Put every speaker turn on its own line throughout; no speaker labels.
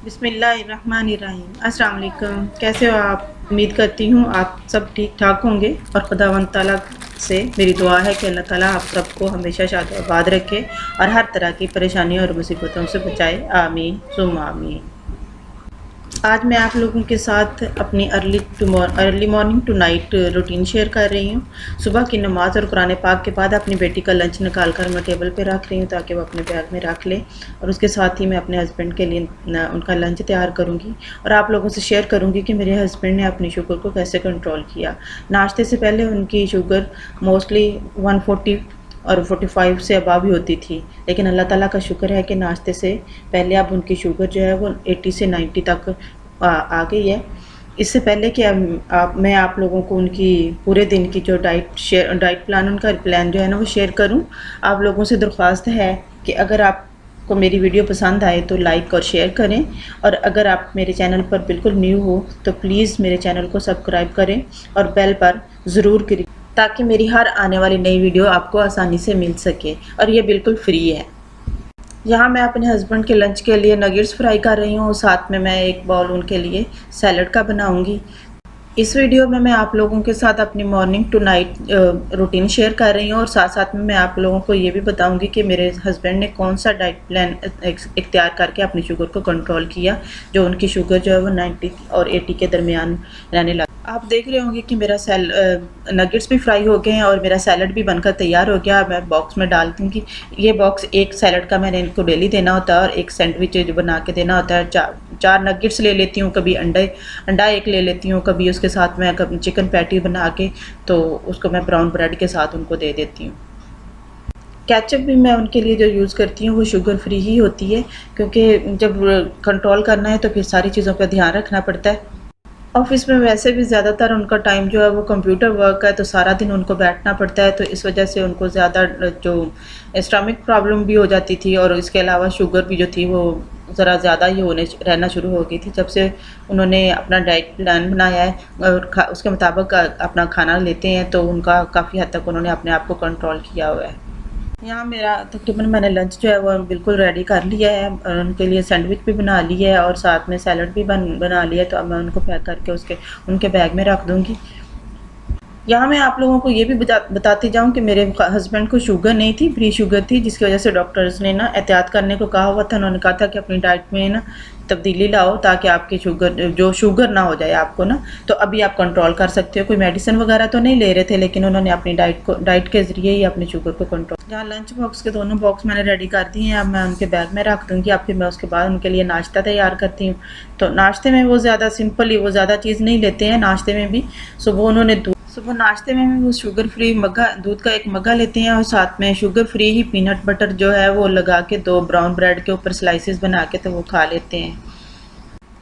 बिस्मिल्लाहिर्रहमानिर्रहीम। अस्सलाम वालेकुम। कैसे हो आप? उम्मीद करती हूँ आप सब ठीक ठाक होंगे और खुदावंद ताला से मेरी दुआ है कि अल्लाह ताला आप सबको हमेशा शाद आबाद रखे और हर तरह की परेशानियों और मुसीबतों से बचाए। आमीन सुम्मा आमीन। आज मैं आप लोगों के साथ अपनी early morning to night routine share कर रही हूँ। सुबह की नमाज़ और कुरान पाक के बाद अपनी बेटी का लंच निकाल कर मैं टेबल पे रख रही हूँ ताकि वो अपने बैग में रख ले, और उसके साथ ही मैं अपने हस्बैंड के लिए उनका लंच तैयार करूँगी और आप लोगों से शेयर करूँगी कि मेरे हस्बैंड ने अपनी शुगर को कैसे कंट्रोल किया। नाश्ते से पहले उनकी शुगर मोस्टली 140 और 45 से अबव ही होती थी, लेकिन अल्लाह ताला का शुक्र है कि नाश्ते से पहले अब उनकी शुगर जो है वो 80 से 90 तक आ गई है। इससे पहले कि मैं आप लोगों को उनकी पूरे दिन की जो डाइट प्लान उनका प्लान जो है ना वो शेयर करूं, आप लोगों से दरख्वास्त है कि अगर आपको मेरी वीडियो पसंद आए तो लाइक और शेयर करें, और अगर आप मेरे चैनल पर बिल्कुल न्यू हो तो प्लीज़ मेरे चैनल को सब्सक्राइब करें और बेल पर ज़रूर क्लिक, ताकि मेरी हर आने वाली नई वीडियो आपको आसानी से मिल सके, और ये बिल्कुल फ्री है। यहाँ मैं अपने हस्बैंड के लंच के लिए नगेट्स फ्राई कर रही हूँ और साथ में मैं एक बाउल उनके लिए सैलड का बनाऊँगी। इस वीडियो में मैं आप लोगों के साथ अपनी morning to night routine share कर रही हूँ, और साथ साथ में मैं आप लोगों को ये भी बताऊँगी कि मेरे हस्बैंड ने कौन सा डाइट प्लान इख्तियार करके अपनी शुगर को कंट्रोल किया, जो उनकी शुगर जो है वो 90 और 80 के दरमियान रहने लगा। आप देख रहे होंगे कि मेरा नगेट्स भी फ्राई हो गए हैं और मेरा सैलड भी बनकर तैयार हो गया। मैं बॉक्स में डाल दूँगी। ये बॉक्स एक सैलड का मैंने इनको डेली देना होता है और एक सैंडविच जो बना के देना होता है। चार नगेट्स ले लेती हूँ, कभी अंडा एक ले लेती हूँ, कभी उसके साथ मैं कभी चिकन पैटी बना के तो उसको मैं ब्राउन ब्रेड के साथ उनको दे देती हूँ। केचप भी मैं उनके लिए जो यूज़ करती हूँ वो शुगर फ्री ही होती है, क्योंकि जब कंट्रोल करना है तो फिर सारी चीज़ों का ध्यान रखना पड़ता है। ऑफ़िस में वैसे भी ज़्यादातर उनका टाइम जो है वो कंप्यूटर वर्क है, तो सारा दिन उनको बैठना पड़ता है, तो इस वजह से उनको ज़्यादा जो स्टमक प्रॉब्लम भी हो जाती थी, और इसके अलावा शुगर भी जो थी वो ज़रा ज़्यादा ही रहना शुरू हो गई थी जब से उन्होंने अपना डाइट प्लान बनाया है और उसके मुताबिक अपना खाना लेते हैं, तो उनका काफ़ी हद तक उन्होंने अपने आप को कंट्रोल किया हुआ है। यहाँ मेरा तकरीबन मैंने लंच जो है वो बिल्कुल रेडी कर लिया है, और उनके लिए सैंडविच भी बना लिया है और साथ में सैलड भी बना लिया है, तो अब मैं उनको पैक करके उनके बैग में रख दूँगी। यहाँ मैं आप लोगों को ये भी बताती जाऊँ कि मेरे हस्बैंड को शुगर नहीं थी, प्री शुगर थी, जिसकी वजह से डॉक्टर्स ने ना एहतियात करने को कहा हुआ था। उन्होंने कहा था कि अपनी डाइट में ना तब्दीली लाओ ताकि आपकी शुगर ना हो जाए आपको ना, तो अभी आप कंट्रोल कर सकते हो। कोई मेडिसिन वगैरह तो नहीं ले रहे थे, लेकिन उन्होंने अपनी डाइट के ज़रिए ही अपनी शुगर को कंट्रोल। जहाँ लंच बॉक्स के दोनों बॉक्स मैंने रेडी कर दिए हैं, अब मैं उनके बैग में रख दूँगी। अब फिर मैं उसके बाद उनके लिए नाश्ता तैयार करती हूँ। तो नाश्ते में वो ज़्यादा सिंपल ही, वो ज़्यादा चीज़ नहीं लेते हैं नाश्ते में भी। सुबह नाश्ते में भी वो शुगर फ्री दूध का एक मग्गा लेते हैं, और साथ में शुगर फ्री ही पीनट बटर जो है वो लगा के 2 ब्राउन ब्रेड के ऊपर स्लाइसेस बना के तो वो खा लेते हैं।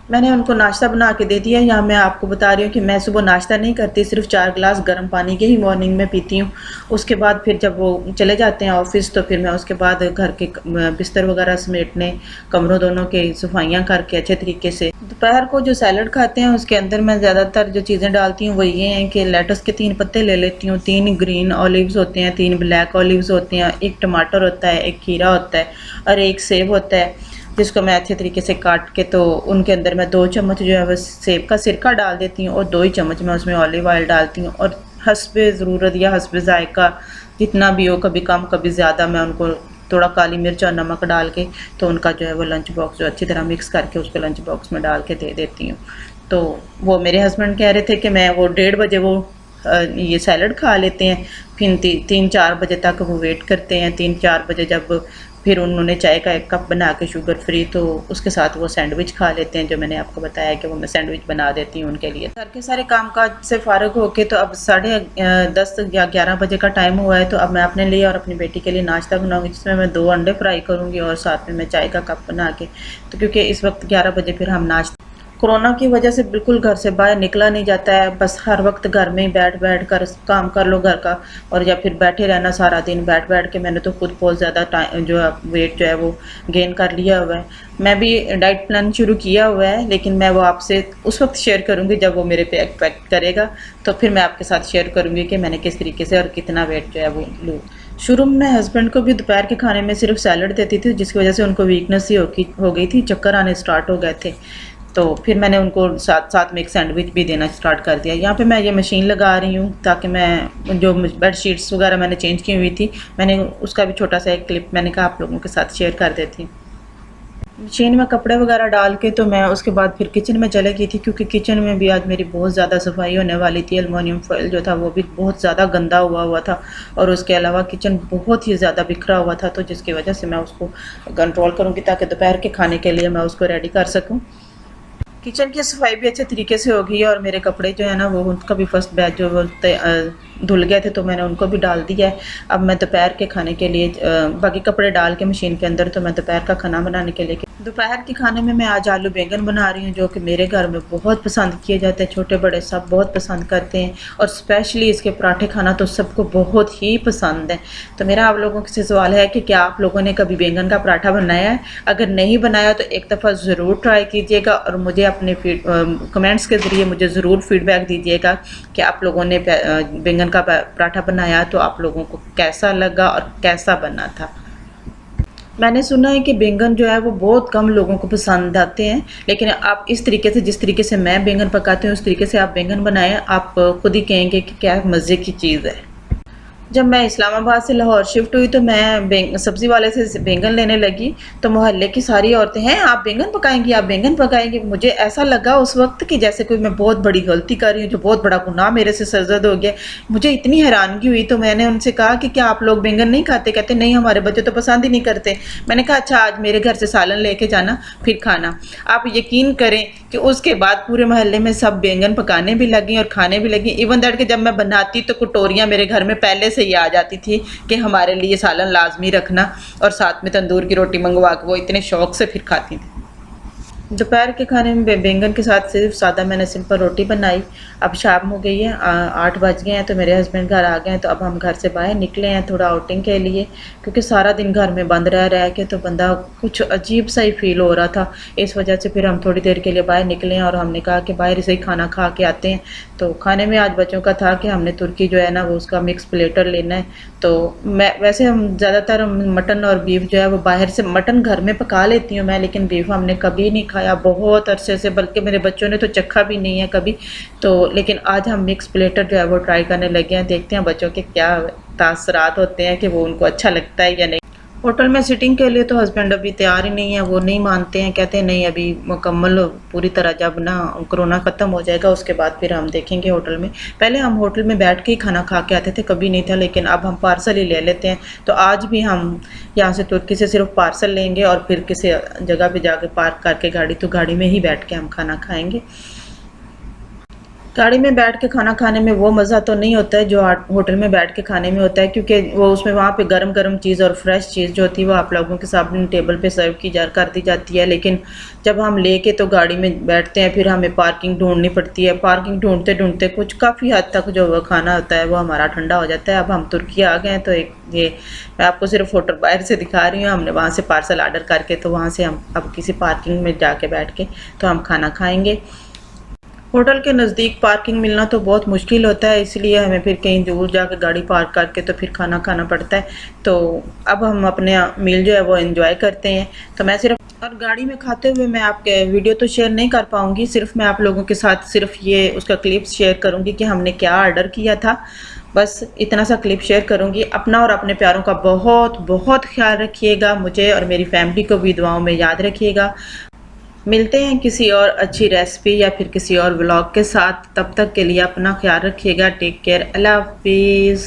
मैंने उनको नाश्ता बना के दे दिया। यहाँ मैं आपको बता रही हूँ कि मैं सुबह नाश्ता नहीं करती, सिर्फ 4 गिलास गर्म पानी के ही मॉर्निंग में पीती हूँ। उसके बाद फिर जब वो चले जाते हैं ऑफिस, तो फिर मैं उसके बाद घर के बिस्तर वगैरह समेटने, कमरों दोनों के सफाइयाँ करके अच्छे तरीके से दोपहर को जो सैलड खाते हैं उसके अंदर मैं ज़्यादातर जो चीज़ें डालती हूँ वो ये हैं कि लेटस के 3 पत्ते ले लेती हूँ, 3 ग्रीन ऑलिव्स होते हैं, 3 ब्लैक ऑलिव्स होते हैं, 1 टमाटर होता है, 1 खीरा होता है और 1 सेब होता है, जिसको मैं अच्छे तरीके से काट के तो उनके अंदर मैं 2 चम्मच जो है वो सेब का सिरका डाल देती हूँ और 2 ही चम्मच मैं उसमें ऑलिव ऑयल डालती हूँ, और हस्बे ज़रूरत या हस्बे ज़ायका जितना भी हो, कभी कम कभी ज़्यादा, मैं उनको थोड़ा काली मिर्च और नमक डाल के तो उनका जो है वो लंच बॉक्स जो अच्छी तरह मिक्स करके उसको लंच बॉक्स में डाल के दे देती हूँ। तो वो मेरे हस्बैंड कह रहे थे कि मैं वो 1:30 बजे वो ये सैलड खा लेते हैं, फिर 3-4 बजे तक वो वेट करते हैं। 3-4 बजे जब फिर उन्होंने चाय का 1 कप बना के शुगर फ्री, तो उसके साथ वो सैंडविच खा लेते हैं, जो मैंने आपको बताया कि वो मैं सैंडविच बना देती हूँ उनके लिए। घर के सारे कामकाज से फ़ारिग होके तो अब 10:30 या 11 बजे का टाइम हुआ है, तो अब मैं अपने लिए और अपनी बेटी के लिए नाश्ता बनाऊँगी, जिसमें मैं 2 अंडे फ्राई करूँगी और साथ में मैं चाय का कप बना के, तो क्योंकि इस वक्त 11 बजे फिर हम कोरोना की वजह से बिल्कुल घर से बाहर निकला नहीं जाता है, बस हर वक्त घर में ही बैठ कर काम कर लो घर का, और या फिर बैठे रहना सारा दिन बैठ के मैंने तो खुद बहुत ज़्यादा टाइम जो है वेट जो है वो गेन कर लिया हुआ है। मैं भी डाइट प्लान शुरू किया हुआ है, लेकिन मैं वो आपसे उस वक्त शेयर करूँगी जब वो मेरे पे इफेक्ट करेगा, तो फिर मैं आपके साथ शेयर करूँगी कि मैंने किस तरीके से और कितना वेट जो है वो शुरू में मैं हस्बैंड को भी दोपहर के खाने में सिर्फ सैलड देती थी, जिसकी वजह से उनको वीकनेस ही हो गई थी, चक्कर आने स्टार्ट हो गए थे। तो फिर मैंने उनको साथ साथ में एक सैंडविच भी देना स्टार्ट कर दिया। यहाँ पे मैं ये मशीन लगा रही हूँ ताकि मैं जो बेड शीट्स वगैरह मैंने चेंज की हुई थी, मैंने उसका भी छोटा सा एक क्लिप मैंने कहा आप लोगों के साथ शेयर कर देती हूँ। मशीन में कपड़े वगैरह डाल के तो मैं उसके बाद फिर किचन में चले गई थी, क्योंकि किचन में भी आज मेरी बहुत ज़्यादा सफाई होने वाली थी। एलुमिनियम फॉइल जो था वो भी बहुत ज़्यादा गंदा हुआ था, और उसके अलावा किचन बहुत ही ज़्यादा बिखरा हुआ था, तो जिसकी वजह से मैं उसको कंट्रोल करूँगी ताकि दोपहर के खाने के लिए मैं उसको रेडी कर सकूँ। किचन की सफाई भी अच्छे तरीके से हो गई है, और मेरे कपड़े जो है ना वो उनका भी फर्स्ट बैच जो धुल गए थे तो मैंने उनको भी डाल दिया है। अब मैं दोपहर के खाने के लिए बाकी कपड़े डाल के मशीन के अंदर, तो मैं दोपहर का खाना बनाने के लिए दोपहर के खाने में मैं आज आलू बैंगन बना रही हूँ, जो कि मेरे घर में बहुत पसंद किए जाते हैं, छोटे बड़े सब बहुत पसंद करते हैं, और स्पेशली इसके पराठे खाना तो सबको बहुत ही पसंद है। तो मेरा आप लोगों से सवाल है कि क्या आप लोगों ने कभी बैंगन का पराठा बनाया है? अगर नहीं बनाया तो एक दफ़ा ज़रूर ट्राई कीजिएगा, और मुझे अपने कमेंट्स के ज़रिए मुझे ज़रूर फीडबैक दीजिएगा कि आप लोगों ने बैंगन का पराठा बनाया तो आप लोगों को कैसा लगा और कैसा बना था। मैंने सुना है कि बैंगन जो है वो बहुत कम लोगों को पसंद आते हैं, लेकिन आप इस तरीके से, जिस तरीके से मैं बैंगन पकाती हूँ उस तरीके से आप बैंगन बनाएं, आप खुद ही कहेंगे कि क्या मज़े की चीज़ है। जब मैं इस्लामाबाद से लाहौर शिफ्ट हुई तो मैं सब्ज़ी वाले से बैंगन लेने लगी, तो मोहल्ले की सारी औरतें हैं आप बैंगन पकाएंगी, आप बैंगन पकाएंगी। मुझे ऐसा लगा उस वक्त कि जैसे कोई मैं बहुत बड़ी गलती कर रही हूँ, जो बहुत बड़ा गुनाह मेरे से सरजद हो गया। मुझे इतनी हैरानगी हुई, तो मैंने उनसे कहा कि क्या आप लोग बैंगन नहीं खाते? कहते नहीं, हमारे बच्चे तो पसंद ही नहीं करते। मैंने कहा अच्छा आज मेरे घर से सालन लेके जाना फिर खाना। आप यकीन करें कि उसके बाद पूरे मोहल्ले में सब बैंगन पकाने भी लगी और खाने भी लगी। इवन दैट कि जब मैं बनाती तो कटोरियाँ मेरे घर में पहले से ही आ जाती थी कि हमारे लिए सालन लाजमी रखना, और साथ में तंदूर की रोटी मंगवा के वो इतने शौक से फिर खाती थी। दोपहर के खाने में बैंगन के साथ सिर्फ सादा मैंने सिंपल रोटी बनाई। अब शाम हो गई है, 8 बज गए हैं, तो मेरे हस्बैंड घर आ गए हैं, तो अब हम घर से बाहर निकले हैं थोड़ा आउटिंग के लिए, क्योंकि सारा दिन घर में बंद रह के तो बंदा कुछ अजीब सा ही फील हो रहा था। इस वजह से फिर हम थोड़ी देर के लिए बाहर निकले हैं, और हमने कहा कि बाहर से ही खाना खा के आते हैं। तो खाने में आज बच्चों का था कि हमने तुर्की जो है ना वो उसका मिक्स प्लेटर लेना है। तो मैं वैसे हम ज़्यादातर मटन और बीफ जो है वो बाहर से, मटन घर में पका लेती हूँ मैं, लेकिन बीफ हमने कभी नहीं खाया बहुत अरसे से, बल्कि मेरे बच्चों ने तो चखा भी नहीं है कभी। तो लेकिन आज हम मिक्स प्लेटर जो है वो ट्राई करने लगे हैं, देखते हैं बच्चों के क्या तासरात होते हैं, कि वो उनको अच्छा लगता है या नहीं। होटल में सिटिंग के लिए तो हस्बैंड अभी तैयार ही नहीं है, वो नहीं मानते हैं, कहते हैं नहीं अभी मुकम्मल पूरी तरह जब ना कोरोना ख़त्म हो जाएगा उसके बाद फिर हम देखेंगे होटल में। पहले हम होटल में बैठ के ही खाना खा के आते थे, कभी नहीं था, लेकिन अब हम पार्सल ही ले लेते हैं। तो आज भी हम यहाँ से तुर्की से सिर्फ पार्सल लेंगे और फिर किसी जगह पे जाके पार्क करके गाड़ी, तो गाड़ी में ही बैठ के हम खाना खाएँगे। गाड़ी में बैठ के खाना खाने में वो मज़ा तो नहीं होता है जो होटल में बैठ के खाने में होता है, क्योंकि वो उसमें वहाँ पे गरम गरम चीज़ और फ्रेश चीज़ जो होती है वो आप लोगों के सामने टेबल पे सर्व कर दी जाती है। लेकिन जब हम लेके तो गाड़ी में बैठते हैं, फिर हमें पार्किंग ढूंढनी पड़ती है। पार्किंग ढूंढते ढूंढते कुछ काफ़ी हद तक जो वो खाना होता है वो हमारा ठंडा हो जाता है। अब हम तुर्की आ गए हैं, तो एक ये मैं आपको सिर्फ फोटो बाहर से दिखा रही हूँ, हमने वहाँ से पार्सल ऑर्डर करके, तो वहाँ से हम अब किसी पार्किंग में जाके बैठ के तो हम खाना खाएँगे। होटल के नज़दीक पार्किंग मिलना तो बहुत मुश्किल होता है, इसलिए हमें फिर कहीं दूर जाकर गाड़ी पार्क करके तो फिर खाना खाना पड़ता है। तो अब हम अपने मील जो है वो एंजॉय करते हैं। तो मैं सिर्फ, और गाड़ी में खाते हुए मैं आपके वीडियो तो शेयर नहीं कर पाऊँगी, सिर्फ मैं आप लोगों के साथ सिर्फ ये उसका क्लिप्स शेयर करूँगी कि हमने क्या ऑर्डर किया था, बस इतना सा क्लिप शेयर करूँगी। अपना और अपने प्यारों का बहुत बहुत ख्याल रखिएगा, मुझे और मेरी फैमिली को भी दुआओं में याद रखिएगा। मिलते हैं किसी और अच्छी रेसिपी या फिर किसी और व्लॉग के साथ, तब तक के लिए अपना ख्याल रखिएगा। टेक केयर, अल्लाह हाफिज़।